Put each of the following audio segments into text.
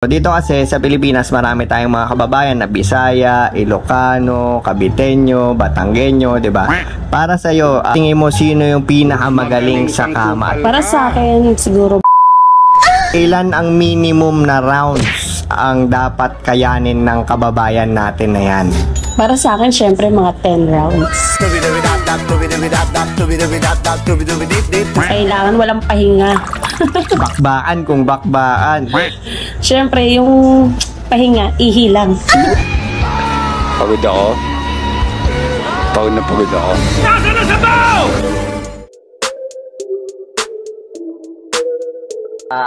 Dito kasi sa Pilipinas marami tayong mga kababayan na Bisaya, Ilocano, Caviteño, Batanggenyo, 'di ba? Para sa iyo, tingin mo sino yung pinakamagaling sa kama? Para sa akin siguro Ilan ang minimum na rounds ang dapat kayanin ng kababayan natin na yan? para sa akin syempre mga 10 rounds. Kailangan walang pahinga. Bakbaan kung bakbaan. Syempre yung pahinga ihilang. Pagod ako. Pagod na pagod ako. Nasa na sabaw!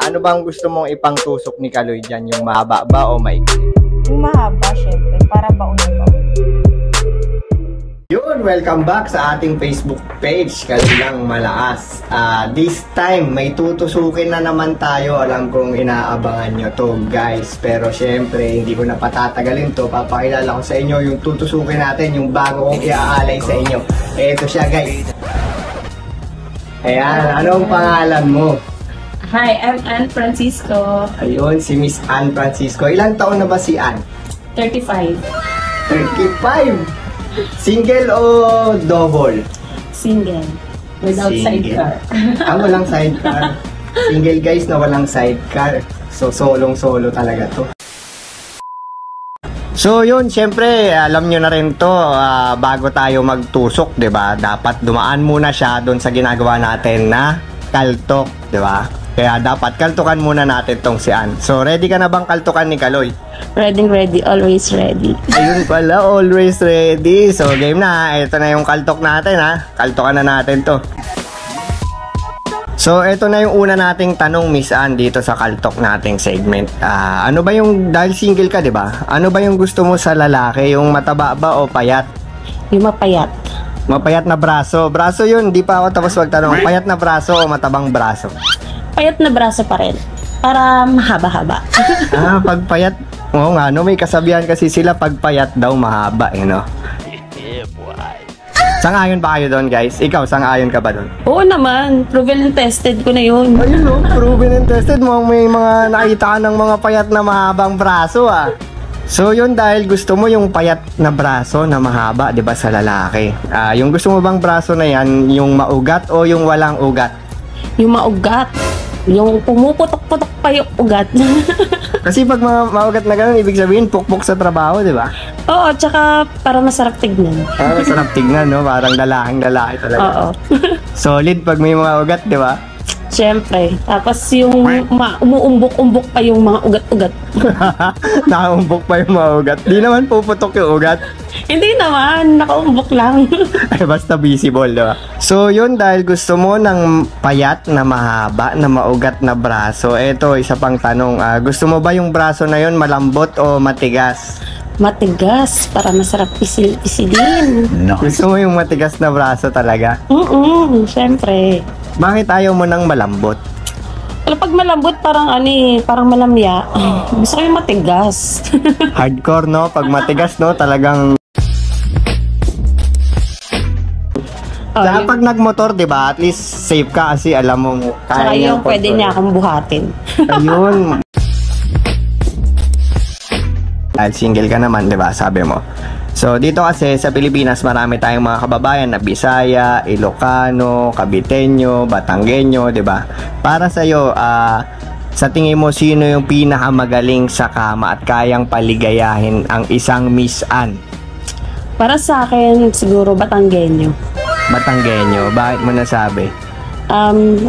Ano bang gusto mong ipangtusok ni Kaloy dyan? Yung mahaba ba o maikli? Yung mahaba syempre para baon na baon. Yun, welcome back sa ating Facebook page, Kaloy Lang Malakas. This time, may tutusukin na naman tayo. Alam kong inaabangan nyo to, guys. Pero syempre, hindi ko na patatagalin to. Papakilala ko sa inyo yung tutusukin natin, yung bago kong iaalay sa inyo. Eto siya, guys. Ayan, anong pangalan mo? Hi, I'm Ann Francisco. Ayun, si Miss Ann Francisco. Ilang taon na ba si Ann? 35. 35! Single o double? Single. Without sidecar. Walang sidecar. Single guys na walang sidecar. So, solong-solo talaga to. So, yun, syempre, alam nyo na rin to, bago tayo magtusok, 'di ba? Dapat dumaan muna siya doon sa ginagawa natin na kaltok, 'di ba? Kaya dapat kaltukan muna natin tong si Ann. So, ready ka na bang kaltukan ni Kaloy? Ready, always ready. Ayun pala, always ready. So, game na. Ito na yung kaltok natin, ha. Kaltukan na natin to. So, ito na yung una nating tanong, Miss Ann, dito sa kaltok nating segment. Ano ba yung, dahil single ka, di ba? Ano ba yung gusto mo sa lalaki? Yung mataba ba o payat? Yung mapayat. Mapayat na braso. Braso yun, di pa ako tapos magtanong. Payat na braso o matabang braso? Payat na braso pa rin. Para mahaba-haba. Pagpayat. Oo nga, no, may kasabihan kasi sila pagpayat daw mahaba, eh, no? Sang-ayon ba kayo doon, guys? Ikaw, sang-ayon ka ba doon? Oo naman. Proven and tested ko na yun. Ayun, no? Proven and tested mo. May mga nakita ka ng mga payat na mahabang braso, ah. So, yun, dahil gusto mo yung payat na braso na mahaba, di ba, sa lalaki. Yung gusto mo bang braso na yan, yung maugat o yung walang ugat? Yung maugat. Yung pumuputok-putok pa yung ugat. Kasi pag maugat na gano'n, ibig sabihin, pukpok sa trabaho, di ba? Oo, tsaka para masarap tignan. Masarap tignan, no? Parang lalaking-lalaki talaga. Oo. Solid pag may mga ugat, di ba? Siyempre. Tapos yung umuumbok-umbok pa yung mga ugat-ugat. Nakaumbok pa yung mga ugat. Di naman puputok yung ugat. Hindi naman. Nakaumbok lang. Ay, basta visible, di ba? So, yun, dahil gusto mo ng payat na mahaba, na maugat na braso. Eto, isa pang tanong. Gusto mo ba yung braso na yun malambot o matigas? Matigas. Para masarap pisil-pisilin. No. Gusto mo yung matigas na braso talaga? Siyempre. Bakit ayaw mo ng malambot? Pero pag malambot, parang parang malamya. Gusto ko yung matigas. Hardcore, no? Pag matigas, no? Talagang... Saka pag nagmotor, di ba? At least safe ka kasi alam mo kaya yung pwede niya akong buhatin. Ayun. Dahil single ka naman, di ba? Sabi mo. So, dito kasi sa Pilipinas marami tayong mga kababayan na Bisaya, Ilocano, Caviteño, Batanggenyo, 'di ba? Para sa iyo, sa tingin mo sino yung pinakamagaling sa kama at kayang paligayahin ang isang Miss Ann? Para sa akin, siguro Batanggenyo. Batanggenyo, bakit mo nasabi?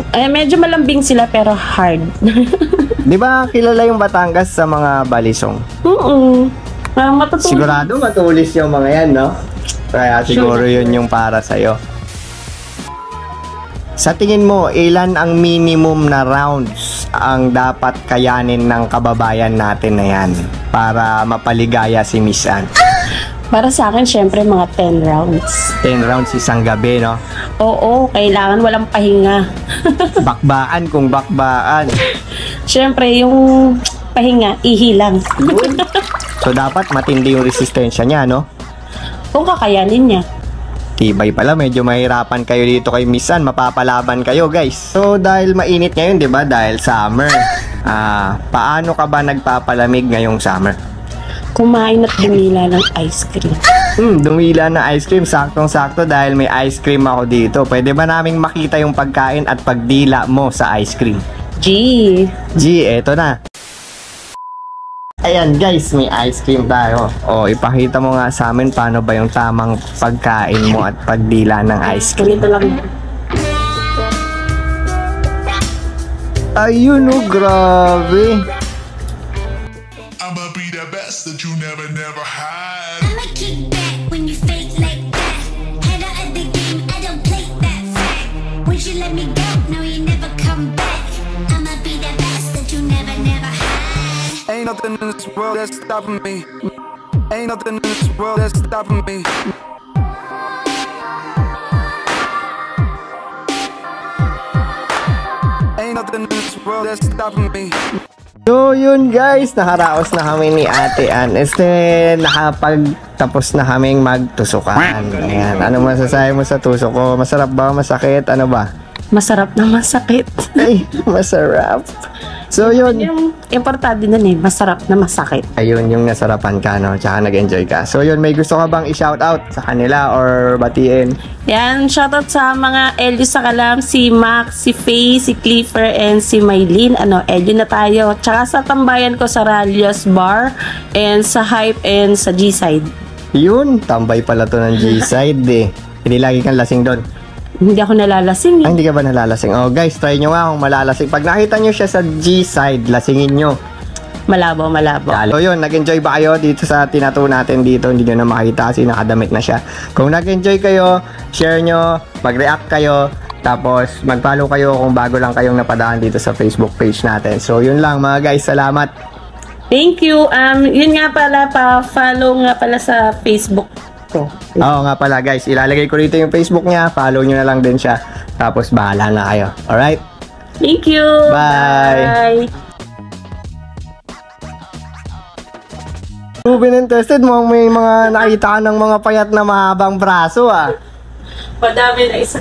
Medyo malambing sila pero hard. 'Di ba kilala yung Batangas sa mga balisong? Sigurado matulis yung mga yan, no? Kaya siguro yun yung para sa'yo. Sa tingin mo, ilan ang minimum na rounds ang dapat kayanin ng kababayan natin na yan para mapaligaya si Miss Ann? Para sa akin, syempre mga 10 rounds. 10 rounds isang gabi, no? Oo, kailangan walang pahinga. Bakbaan kung bakbaan. Syempre, yung pahinga, ihilang. So, dapat matindi yung resistensya niya, no? Kung kakayanin niya. Tibay pala, medyo mahirapan kayo dito kay Miss Ann, mapapalaban kayo guys. So dahil mainit ngayon, 'di ba? Dahil summer. Paano ka ba nagpapalamig ngayong summer? Kumain at dumila ng ice cream. Dumila na ice cream, saktong-sakto dahil may ice cream ako dito. Pwede ba naming makita yung pagkain at pagdila mo sa ice cream? G. Eto na. Ayan guys, may ice cream tayo. Ipakita mo nga sa amin paano ba yung tamang pagkain mo at pagdila ng ice cream. Ganito lang. Ayun grabe. I'ma be the best that you never had. I'ma kick back when you fake like that. Head out of the game, I don't play that fact. Once you let me go, no you never come back. I'ma be the best that you never had. Ain't nothing in this world that's stopping me. Ain't nothing in this world that's stopping me. Ain't nothing in this world that's stopping me. So yun guys, nakaraos na kami ni Ate Ann. Nakapagtapos na kaming magtusukan. Ayan, ano masasabi mo sa tusok ko? Masarap ba? Masakit? Ano ba? Masarap na masakit. Ay, masarap. So yun. Yung importante nun masarap na masakit. Ayun, yung nasarapan ka, no? Tsaka nag-enjoy ka. So yun, may gusto ka bang i-shoutout sa kanila or batiin? Yan, shoutout sa mga Elio sa Kalam, si Max, si Faye, si Clifford, and si Maylene. Elio na tayo. Tsaka sa tambayan ko sa Ralios Bar, and sa Hype, and sa G-Side. Yun, tambay pala to ng G-Side eh. Hindi lagi kang lasing doon. Hindi ako nalalasing. Ay, hindi ka ba nalalasing? Guys, try nyo nga kung malalasing. Pag nakita nyo siya sa G-Side, lasingin nyo. Malabo. So yun, nag-enjoy ba kayo dito sa tinato natin dito? Hindi nyo na makita kasi nakadamit na siya. Kung nag-enjoy kayo, share nyo, mag-react kayo, tapos mag-follow kayo kung bago lang kayong napadaan dito sa Facebook page natin. So yun lang mga guys, salamat. Thank you. Yun nga pala, pa-follow nga pala sa Facebook ko. Oo nga pala guys, ilalagay ko rito yung Facebook niya, follow nyo na lang din siya. Tapos bahala na kayo. Alright? Thank you. Bye. Bye. Proven and tested mo, may mga nakita ka ng mga payat na mahabang braso ah. Madami na isa.